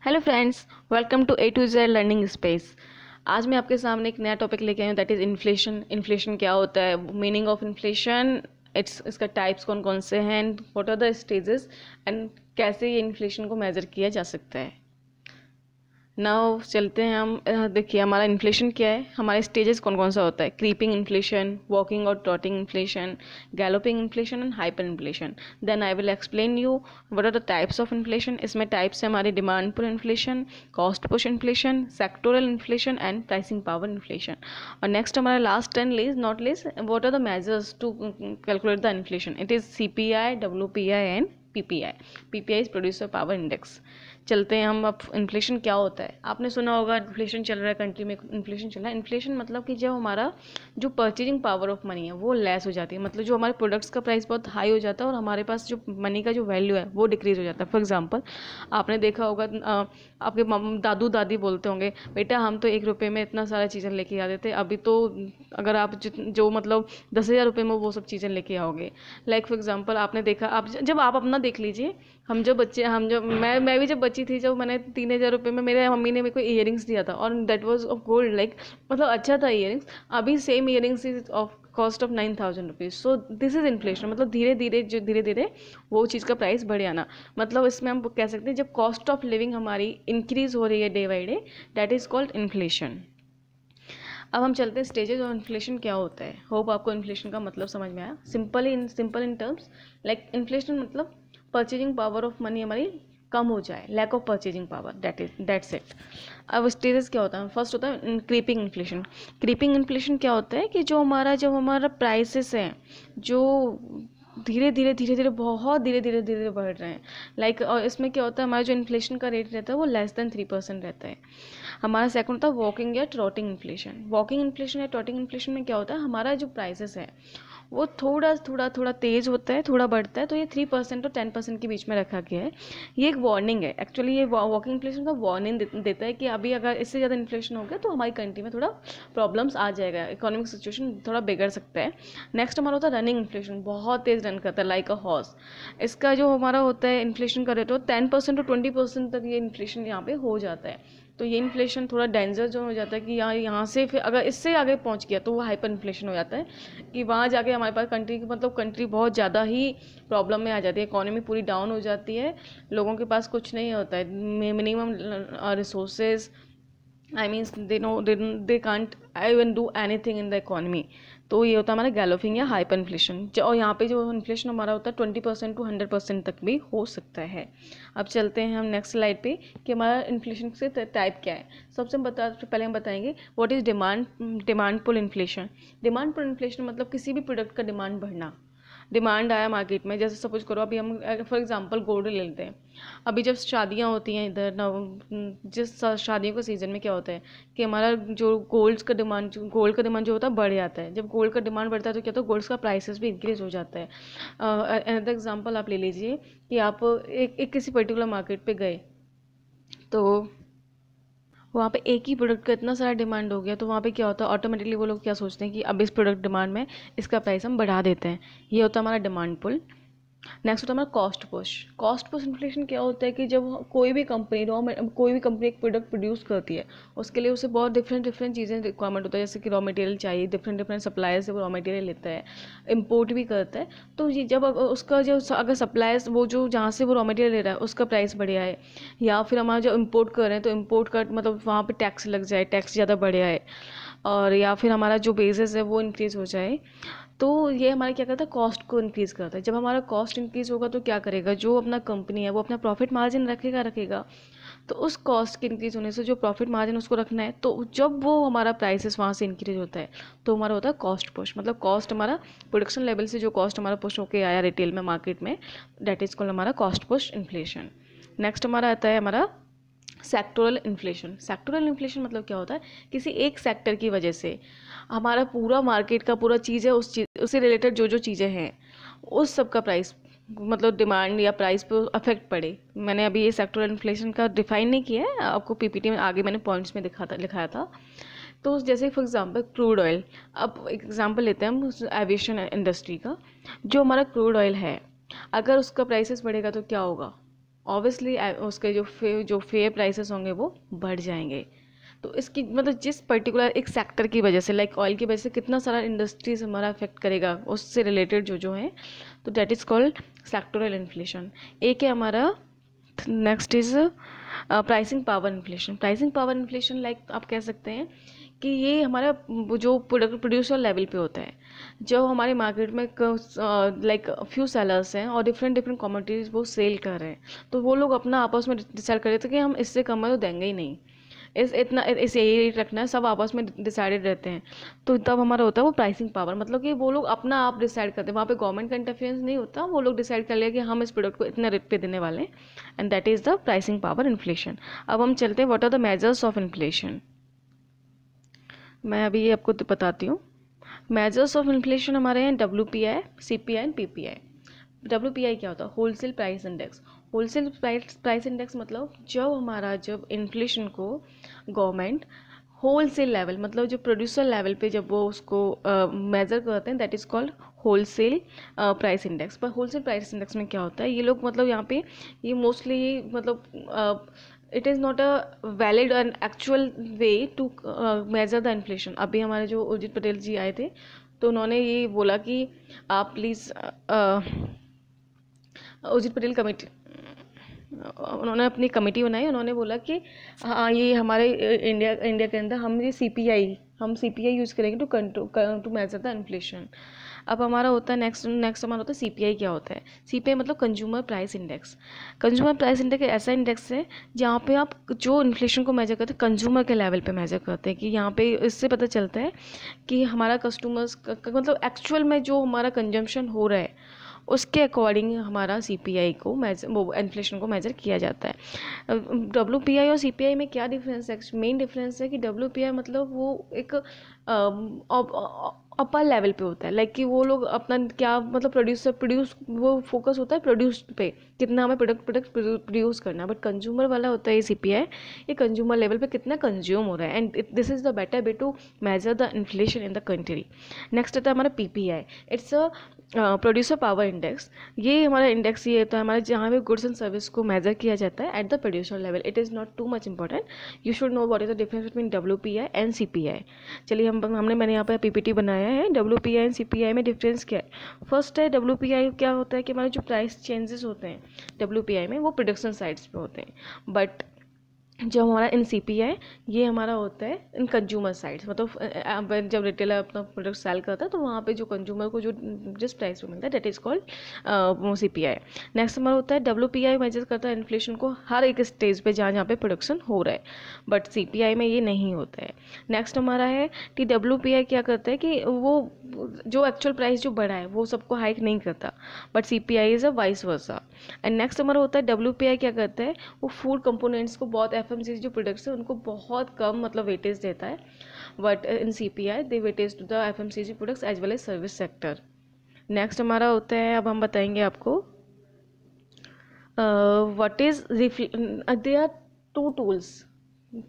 Hello friends, welcome to A to Z learning space. आज मैं आपके सामने एक नया टॉपिक लेके आई हूँ, दैट इज़ इन्फ्लेशन। इन्फ्लेशन क्या होता है, मीनिंग ऑफ इन्फ्लेशन, इसका टाइप्स कौन कौन से हैं, and what are the stages, एंड कैसे ये इन्फ्लेशन को मेज़र किया जा सकता है। नाउ चलते हैं हम। देखिए हमारा इन्फ्लेशन क्या है, हमारे स्टेजेस कौन कौन सा होता है। क्रीपिंग इन्फ्लेशन, वॉकिंग और trotting inflation, galloping inflation and hyper inflation. Then I will explain you what are the types of inflation. इसमें टाइप्स है हमारी demand pull inflation, cost push inflation, sectoral inflation and pricing power inflation. और next हमारा last and least not least, what are the measures to calculate the inflation. It is CPI, WPI and PPI। PPI is producer power index. चलते हैं हम। अब inflation क्या होता है, आपने सुना होगा इन्फ्लेशन चल रहा है, कंट्री में इन्फ्लेशन चल रहा है। इन्फ्लेशन मतलब कि जब हमारा जो परचेजिंग पावर ऑफ मनी है वो लेस हो जाती है, मतलब जो हमारे प्रोडक्ट्स का प्राइस बहुत हाई हो जाता है और हमारे पास जो मनी का जो वैल्यू है वो डिक्रीज हो जाता है। फॉर एग्जांपल आपने देखा होगा, आपके दादू दादी बोलते होंगे, बेटा हम तो 1 रुपये में इतना सारा चीज़ें लेके आते थे, अभी तो अगर आप जो मतलब 10,000 रुपये में वो सब चीज़ें लेके आओगे। लाइक फॉर एग्जांपल आपने देखा, आप जब आप अपना देख लीजिए, हम जब मैं भी जब बच्ची थी, जब मैंने 3,000 रुपये में मेरे मम्मी ने मेरे को ईयरिंग्स दिया था, और that was of gold, like मतलब अच्छा था ईयरिंग्स। अभी same earrings is of cost of 9,000 rupees. So this is inflation, मतलब धीरे धीरे वो चीज़ का प्राइस बढ़ जाना। मतलब इसमें हम कह सकते हैं जब कॉस्ट ऑफ लिविंग हमारी इंक्रीज हो रही है day by day, that is called inflation. अब हम चलते हैं स्टेजेस ऑफ इन्फ्लेशन क्या होता है। होप आपको इन्फ्लेशन का मतलब समझ में आया। Simple in terms, like inflation मतलब परचेजिंग पावर ऑफ मनी हमारी कम हो जाए, lack of purchasing power, that's it. अब स्टेजेस क्या होता है, फर्स्ट होता है क्रीपिंग इन्फ्लेशन। क्रीपिंग इन्फ्लेशन क्या होता है कि जब हमारा प्राइसेस हैं जो धीरे धीरे बहुत धीरे धीरे बढ़ रहे हैं। लाइक और इसमें क्या होता है, हमारा जो इन्फ्लेशन का रेट रहता है वो लेस देन 3% रहता है। हमारा सेकंड होता है वॉकिंग या ट्रॉटिंग इन्फ्लेशन। वॉकिंग इन्फ्लेशन या ट्रॉटिंग इन्फ्लेशन में क्या होता है, हमारा जो प्राइसेस है वो थोड़ा तेज़ होता है, थोड़ा बढ़ता है, तो ये 3% और 10% के बीच में रखा गया है। ये एक वार्निंग है एक्चुअली। ये वॉकिंग इन्फ्लेशन का वार्निंग देता है कि अभी अगर इससे ज़्यादा इन्फ्लेशन हो गया तो हमारी कंट्री में थोड़ा प्रॉब्लम्स आ जाएगा, इकोनॉमिक सिचुएशन थोड़ा बिगड़ सकता है। नेक्स्ट हमारा होता है रनिंग इन्फ्लेशन, बहुत तेज़ रन करता है लाइक अ हॉर्स। इसका जो हमारा होता है इन्फ्लेशन का रेट हो 10% और 20% तक ये इन्फ्लेशन यहाँ पे हो जाता है। तो ये इन्फ्लेशन थोड़ा डेंजर जो हो जाता है कि यहाँ से फिर अगर इससे आगे पहुँच गया तो वो हाइपर इन्फ्लेशन हो जाता है, कि वहाँ जाके हमारे पास कंट्री बहुत ज़्यादा ही प्रॉब्लम में आ जाती है, इकोनॉमी पूरी डाउन हो जाती है, लोगों के पास कुछ नहीं होता है, minimum resources, I means they can't even do anything in the economy. तो ये होता है हमारा गैलोपिंग या हाइपर इन्फ्लेशन। और यहाँ पे जो इन्फ्लेशन हमारा होता है 20% to 100% तक भी हो सकता है। अब चलते हैं हम नेक्स्ट स्लाइड पे कि हमारा इन्फ्लेशन से टाइप क्या है। पहले हम बताएंगे what is demand pull inflation. Demand pull inflation मतलब किसी भी प्रोडक्ट का डिमांड बढ़ना। डिमांड आया मार्केट में, जैसे सपोज करो अभी हम फॉर एग्जांपल गोल्ड ले लेते हैं। अभी जब शादियां होती हैं इधर जिस शादियों के सीज़न में क्या होता है कि हमारा जो गोल्ड का डिमांड जो होता है बढ़ जाता है। जब गोल्ड का डिमांड बढ़ता है तो क्या होता है, गोल्ड का प्राइसेस भी इंक्रीज हो जाता है। अनदर एग्जांपल आप ले लीजिए कि आप एक किसी पर्टिकुलर मार्केट पे गए, तो वहाँ पे एक ही प्रोडक्ट का इतना सारा डिमांड हो गया, तो वहाँ पे क्या होता है, ऑटोमेटिकली वो लोग क्या सोचते हैं कि अब इस प्रोडक्ट डिमांड में इसका प्राइस हम बढ़ा देते हैं। ये होता है हमारा डिमांड पुल। नेक्स्ट होता है हमारा cost push. Cost push inflation क्या होता है कि जब कोई भी कंपनी एक प्रोडक्ट प्रोड्यूस करती है, उसके लिए उसे बहुत डिफरेंट चीज़ें रिक्वायरमेंट होता है, जैसे कि रॉ मटेरियल चाहिए, डिफरेंट सप्लायर से वो रॉ मटेरियल लेता है, इम्पोर्ट भी करता है। तो ये जब उसका जो अगर सप्लायर्स वो जो जहाँ से वो रॉ मटेरियल ले रहा है उसका प्राइस बढ़ गया है, या फिर हमारा जो इम्पोर्ट कर रहे हैं तो इम्पोर्ट का मतलब वहाँ पर टैक्स लग जाए, टैक्स ज़्यादा बढ़ है, और या फिर हमारा जो बेसिस है वो इंक्रीज़ हो जाए, तो ये हमारा क्या करता है, कॉस्ट को इंक्रीज़ करता है। जब हमारा कॉस्ट इंक्रीज़ होगा तो क्या करेगा, जो अपना कंपनी है वो अपना प्रॉफिट मार्जिन रखेगा। तो उस कॉस्ट के इंक्रीज़ होने से जो प्रॉफिट मार्जिन उसको रखना है, तो जब वो हमारा प्राइसेस वहाँ से इंक्रीज होता है तो हमारा होता है कॉस्ट पुश। मतलब कॉस्ट हमारा प्रोडक्शन लेवल से जो कॉस्ट हमारा पुश होके आया रिटेल में मार्केट में, दैट इज कॉल्ड हमारा कॉस्ट पुश इन्फ्लेशन। नेक्स्ट हमारा आता है हमारा सेक्टोरल इन्फ्लेशन। सेक्टोरल इन्फ्लेशन मतलब क्या होता है, किसी एक सेक्टर की वजह से हमारा पूरा मार्केट का पूरा चीज़ है, उससे रिलेटेड जो चीज़ें हैं उस सब का प्राइस मतलब डिमांड या प्राइस पे अफेक्ट पड़े। मैंने अभी ये सेक्टोरल इन्फ्लेशन का डिफाइन नहीं किया है, आपको PPT में आगे मैंने पॉइंट्स में लिखाया था। तो जैसे फॉर एग्जांपल क्रूड ऑयल, अब एग्जांपल लेते हैं हम एविएशन इंडस्ट्री का। जो हमारा क्रूड ऑयल है, अगर उसका प्राइसेस बढ़ेगा तो क्या होगा, ऑब्वियसली उसके जो फेयर प्राइसेस होंगे वो बढ़ जाएंगे। तो इसकी मतलब जिस पर्टिकुलर एक सेक्टर की वजह से, लाइक ऑयल की वजह से कितना सारा इंडस्ट्रीज हमारा अफेक्ट करेगा, उससे रिलेटेड जो जो है, तो that is called sectoral inflation. एक है हमारा, next is pricing power inflation. Pricing power inflation like आप कह सकते हैं कि ये हमारा जो प्रोड्यूसर लेवल पे होता है, जो हमारे मार्केट में लाइक फ्यू सेलर्स हैं और डिफरेंट डिफरेंट कमोडिटीज वो सेल कर रहे हैं, तो वो लोग अपना आपस में डिसाइड कर रहे थे कि हम इससे कम है तो देंगे ही नहीं, इस यही रेट रखना है, सब आपस में डिसाइडेड रहते हैं। तो तब हमारा होता है वो प्राइसिंग पावर, मतलब कि वो लोग अपना आप डिसाइड करते हैं, वहाँ पे गवर्नमेंट का इंटरफेरेंस नहीं होता, वो लोग डिसाइड कर लिया कि हम इस प्रोडक्ट को इतने रेट पे देने वाले हैं, and that is the pricing power inflation. अब हम चलते हैं what are the measures of inflation. मैं अभी ये आपको बताती हूँ। मेजर्स ऑफ इन्फ्लेशन हमारे हैं WPI, CPI and PPI। WPI क्या होता है? Wholesale price index. Wholesale price index मतलब जब इन्फ्लेशन को गवर्नमेंट होलसेल लेवल, मतलब जो प्रोड्यूसर लेवल पे जब वो उसको मेज़र करते हैं, that is called wholesale price index. पर होलसेल प्राइस इंडेक्स में क्या होता है, ये लोग मतलब यहाँ पे ये मोस्टली मतलब it is not a valid and actual way to measure the inflation. अभी हमारे जो उर्जित पटेल जी आए थे, तो उन्होंने ये बोला कि आप प्लीज़ उर्जित पटेल कमेटी, उन्होंने अपनी कमेटी बनाई, उन्होंने बोला कि हाँ ये हमारे इंडिया के अंदर हम ये CPI यूज़ करेंगे टू मेजर द इन्फ्लेशन। अब हमारा होता है नेक्स्ट हमारा होता है CPI। क्या होता है? CPI मतलब consumer price index. Consumer price index ऐसा इंडेक्स है जहाँ पे आप जो इन्फ्लेशन को मेजर करते हैं कंज्यूमर के लेवल पे मेजर करते हैं, कि यहाँ पे इससे पता चलता है कि हमारा कस्टमर्स मतलब एक्चुअल में जो हमारा कंजम्पशन हो रहा है उसके अकॉर्डिंग हमारा CPI को वो इन्फ्लेशन को मेजर किया जाता है। WPI और CPI में क्या डिफरेंस है? मेन डिफरेंस है कि WPI मतलब वो एक अपर लेवल पे होता है, लाइक कि वो लोग अपना क्या मतलब प्रोड्यूस वो फोकस होता है प्रोड्यूस पे, कितना हमें प्रोडक्ट प्रोड्यूस करना है। बट कंज्यूमर वाला होता है ये CPI, ये कंज्यूमर लेवल पे कितना कंज्यूम हो रहा है, and this is the better way to measure the inflation in the country. Next आता है हमारा PPI। It's a producer power index. ये हमारा इंडेक्स ये होता है हमारे जहाँ पे गुड्स एंड सर्विस को मेजर किया जाता है at the producer level. It is not too much important, you should know what is the difference between WPI and CPI। चलिए मैंने यहाँ पर PPT बनाया है। WPI एंड CPI में डिफरेंस क्या है? फर्स्ट है WPI क्या होता है कि हमारे जो प्राइस चेंजेस होते हैं WPI में वो प्रोडक्शन साइड्स पे होते हैं, बट जो हमारा इन CPI ये हमारा होता है इन कंज्यूमर साइड्स, मतलब जब रिटेलर अपना प्रोडक्ट सेल करता है तो वहाँ पे जो कंज्यूमर को जो जिस प्राइस पे मिलता है that is called CPI। Next हमारा होता है WPI मेजर करता है इन्फ्लेशन को हर एक स्टेज पे जहाँ जहाँ पे प्रोडक्शन हो रहा है, बट CPI में ये नहीं होता है। नेक्स्ट हमारा है कि WPI क्या करता है कि वो जो एक्चुअल प्राइस जो बढ़ा है वो सबको हाइक नहीं करता, but CPI is a vice versa. And next हमारा होता है WPI क्या करता है, वो फूड कंपोनेंट्स को बहुत FMCG जो प्रोडक्ट्स है उनको बहुत कम मतलब वेटेज देता है, but in CPI they weightage to the FMCG products as well as service sector. Next हमारा होता है, अब हम बताएंगे आपको what is they are two tools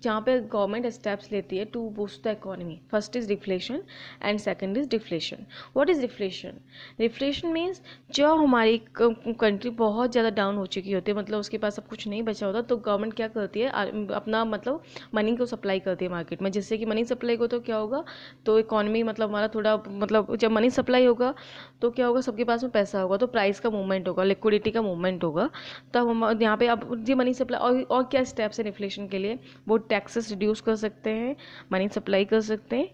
जहाँ पे गवर्नमेंट स्टेप्स लेती है to boost the economy. First is reflation and second is deflation. What is reflation? Reflation means जो हमारी कंट्री बहुत ज़्यादा डाउन हो चुकी होती है, मतलब उसके पास अब कुछ नहीं बचा होता, तो गवर्नमेंट क्या करती है अपना मतलब मनी को सप्लाई करती है मार्केट में, जिससे कि मनी सप्लाई को तो क्या होगा, तो इकोनॉमी मतलब हमारा थोड़ा मतलब जब मनी सप्लाई होगा तो क्या होगा, सबके पास में पैसा होगा तो प्राइस का मूवमेंट होगा, लिक्विडिटी का मूवमेंट होगा। तब हम यहाँ पे अब ये मनी सप्लाई और क्या स्टेप्स है रिफ्लेशन के लिए, वो टैक्सेस रिड्यूस कर सकते हैं, मनी सप्लाई कर सकते हैं,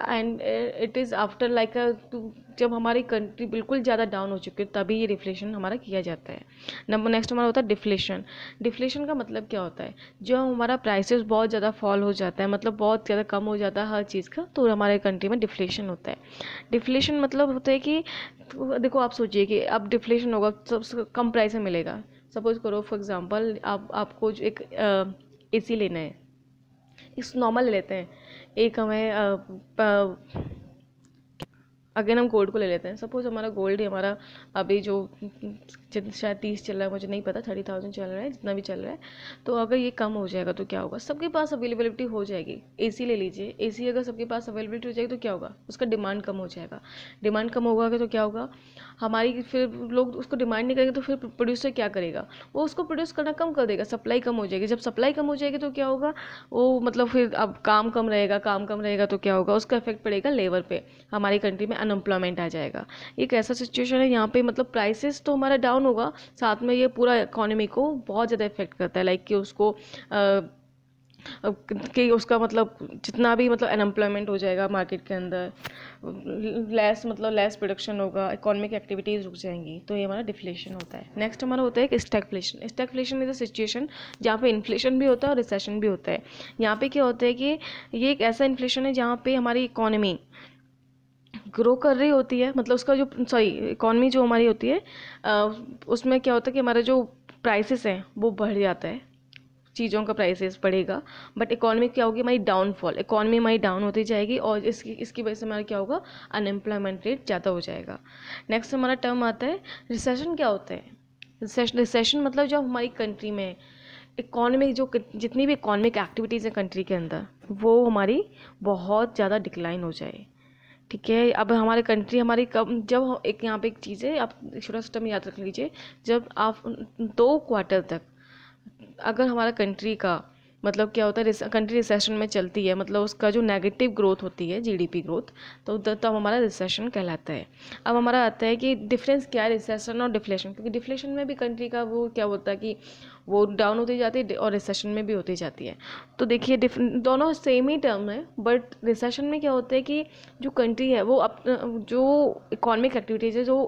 and it is after like जब हमारी कंट्री बिल्कुल ज़्यादा डाउन हो चुकी है तभी ये रिफ्लेशन हमारा किया जाता है। नेक्स्ट हमारा होता है डिफ्लेशन। डिफ्लेशन का मतलब क्या होता है, जो हमारा प्राइसेस बहुत ज़्यादा फॉल हो जाता है, मतलब बहुत ज़्यादा कम हो जाता है हर चीज़ का, तो हमारे कंट्री में डिफ्लेशन होता है। डिफ्लेशन मतलब होता है कि देखो आप सोचिए कि अब डिफ्लेशन होगा सबसे कम प्राइस में मिलेगा। सपोज करो फॉर एग्जांपल आपको जो एक AC लेना है, इस नॉर्मल लेते हैं, एक हमें अगेन हम गोल्ड को ले लेते हैं। सपोज हमारा गोल्ड हमारा अभी जो शायद 30 चल रहा है, मुझे नहीं पता, 30,000 चल रहा है, जितना भी चल रहा है। तो अगर ये कम हो जाएगा तो क्या होगा, सबके पास अवेलेबिलिटी हो जाएगी। एसी ले लीजिए, एसी अगर सबके पास अवेलेबिलिटी हो जाएगी तो क्या होगा, उसका डिमांड कम हो जाएगा। डिमांड कम होगा तो क्या होगा, हमारी फिर लोग उसको डिमांड नहीं करेंगे तो फिर प्रोड्यूसर क्या करेगा, वो उसको प्रोड्यूस करना कम कर देगा, सप्लाई कम हो जाएगी। जब सप्लाई कम हो जाएगी तो क्या होगा, वो मतलब फिर अब काम कम रहेगा, काम कम रहेगा तो क्या होगा, उसका इफेक्ट पड़ेगा लेबर पे, हमारी कंट्री में अनएम्प्लॉयमेंट आ जाएगा। एक ऐसा सिचुएशन है यहाँ पे, मतलब प्राइसेस तो हमारा डाउन होगा, साथ में ये पूरा इकोनॉमी को बहुत ज़्यादा इफेक्ट करता है। लाइक कि उसको कि उसका मतलब जितना भी मतलब अनएम्प्लॉयमेंट हो जाएगा मार्केट के अंदर, लेस प्रोडक्शन होगा, इकोनॉमिक एक्टिविटीज़ रुक जाएंगी, तो ये हमारा डिफ्लेशन होता है। नेक्स्ट हमारा होता है एक stagflation. Stagflation is a situation जहाँ पे इन्फ्लेशन भी होता है और रिसेशन भी होता है। यहाँ पे क्या होता है कि ये एक ऐसा इन्फ्लेशन है जहाँ पे हमारी इकोनॉमी ग्रो कर रही होती है, मतलब उसका जो इकोनॉमी जो हमारी होती है उसमें क्या होता है कि हमारा जो प्राइसेस हैं वो बढ़ जाता है, चीज़ों का प्राइसेस बढ़ेगा, बट इकोनॉमी क्या होगी, हमारी डाउनफॉल, इकोनॉमी हमारी डाउन होती जाएगी और इसकी वजह से हमारा क्या होगा, अनएम्प्लॉयमेंट रेट ज़्यादा हो जाएगा। नेक्स्ट हमारा टर्म आता है रिसेशन। क्या होता है रिसेशन, मतलब जब हमारी कंट्री में इकोनॉमिक जो जितनी भी इकोनॉमिक एक्टिविटीज़ हैं कंट्री के अंदर वो हमारी बहुत ज़्यादा डिक्लाइन हो जाए। ठीक है, अब हमारे कंट्री हमारी कब, जब एक यहाँ पे एक चीज़ है, आप छोटा सा टर्म याद रख लीजिए, जब आप 2 क्वार्टर तक अगर हमारा कंट्री का मतलब क्या होता है, कंट्री रिसेशन में चलती है, मतलब उसका जो नेगेटिव ग्रोथ होती है जीडीपी ग्रोथ, तो तब हमारा रिसेशन कहलाता है। अब हमारा आता है कि डिफरेंस क्या है रिसेशन और डिफ्लेशन, क्योंकि डिफ्लेशन में भी कंट्री का वो क्या होता है कि वो डाउन होती जाती है और रिसेशन में भी होती जाती है। तो देखिए दोनों सेम ही टर्म है, बट रिसेशन में क्या होता है कि जो कंट्री है वो जो इकोनॉमिक एक्टिविटीज़ है जो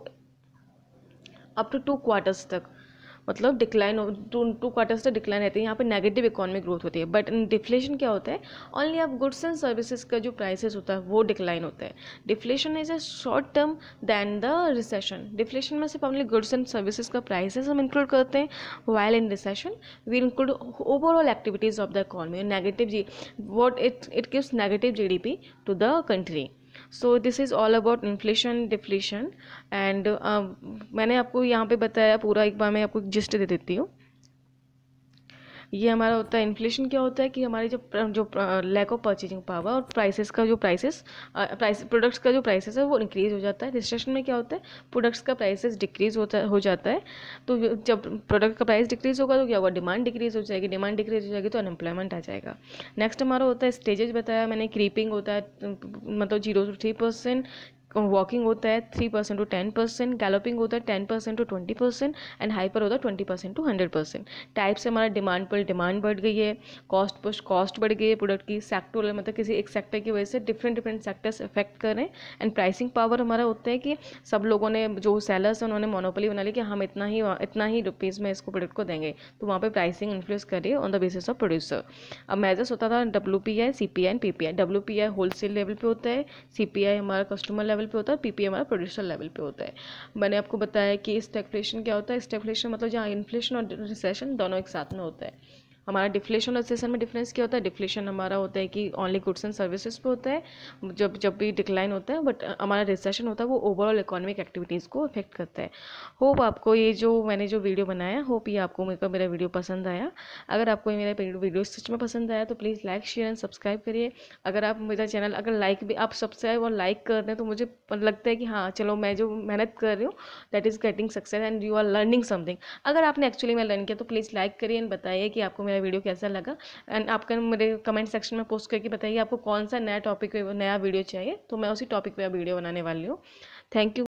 अप टू 2 क्वार्टर्स तक मतलब डिक्लाइन, 2 क्वार्टर्स तक डिक्लाइन रहती है, यहाँ पे नेगेटिव इकोनॉमिक ग्रोथ होती है। बट इन डिफ्लेशन क्या होता है, ओनली आप गुड्स एंड सर्विसेज का जो प्राइसेस होता है वो डिक्लाइन होता है। Deflation is a short term than the recession. Deflation में सिर्फ ओनली गुड्स एंड सर्विसेज का प्राइसेस हम इंक्लूड करते हैं, while in recession we include overall activities of the economy, negative what it gives negative GDP to the country. So this is all about inflation deflation and मैंने आपको यहाँ पे बताया पूरा, एक बार मैं आपको जिस्ट दे देती हूँ। ये हमारा होता है इन्फ्लेशन। क्या होता है कि हमारी जो लैक ऑफ परचेजिंग पावर और प्राइसेस का जो प्रोडक्ट्स का जो प्राइसेस है वो इंक्रीज हो जाता है। रिसेशन में क्या होता है, प्रोडक्ट्स का प्राइसेस डिक्रीज हो जाता है। तो जब प्रोडक्ट का प्राइस डिक्रीज होगा तो क्या होगा, डिमांड डिक्रीज हो जाएगी, डिमांड डिक्रीज हो जाएगी तो अनएम्प्लॉयमेंट आ जाएगा। नेक्स्ट हमारा होता है स्टेजेस बताया मैंने, क्रीपिंग होता है मतलब 0 to 3%, वॉकिंग होता है 3% to 10%, गैलोपिंग होता है 10% to 20% एंड हाइपर होता है 20% to 100%। टाइप से हमारा डिमांड पर डिमांड बढ़ गई है, कॉस्ट बढ़ गई है प्रोडक्ट की, सेक्टोरल मतलब किसी एक सेक्टर की वजह से डिफरेंट सेक्टर्स इफेक्ट कर रहे हैं। एंड प्राइसिंग पावर हमारा होता है कि सब लोगों ने, जो सेलर्स हैं उन्होंने मोनोपोली बना ली कि हम इतना ही रुपीज़ में इसको प्रोडक्ट को देंगे, तो वहाँ पे प्राइसिंग इन्फ्लुएंस कर रही है on the basis of producer. अब मेजर्स होता था WPI, CPI and PPI। WPI wholesale level पे होता है, CPI हमारा कस्टमर लेवल पे होता है, PPI हमारा प्रोड्यूसर लेवल पे होता है। मैंने आपको बताया कि स्टैगफ्लेशन क्या होता है। स्टैगफ्लेशन मतलब जहाँ इन्फ्लेशन और रिसेशन दोनों एक साथ में होता है। हमारा डिफ्लेशन और रिसेशन में डिफरेंस क्या होता है, डिफ्लेशन हमारा होता है कि ओनली गुड्स एंड सर्विसेज पे होता है जब भी डिक्लाइन होता है, बट हमारा रिसेशन होता है वो ओवरऑल इकोनॉमिक एक्टिविटीज़ को अफेक्ट करता है। होप आपको ये जो मैंने जो वीडियो बनाया, होप ये आपको मेरा वीडियो पसंद आया। अगर आपको मेरा वीडियो सच में पसंद आया तो please like share and subscribe करिए। अगर आप मेरा चैनल अगर लाइक भी आप सब्सक्राइब और लाइक कर दें तो मुझे लगता है कि हाँ चलो मैं जो मेहनत कर रही हूँ that is getting success and you are learning something. अगर आपने एक्चुअली में लर्न किया तो प्लीज़ लाइक करिए एंड बताइए कि आपको मेरा वीडियो कैसा लगा। एंड आपका मेरे कमेंट सेक्शन में पोस्ट करके बताइए आपको कौन सा नया टॉपिक पे नया वीडियो चाहिए, तो मैं उसी टॉपिक पे वीडियो बनाने वाली हूँ। Thank you.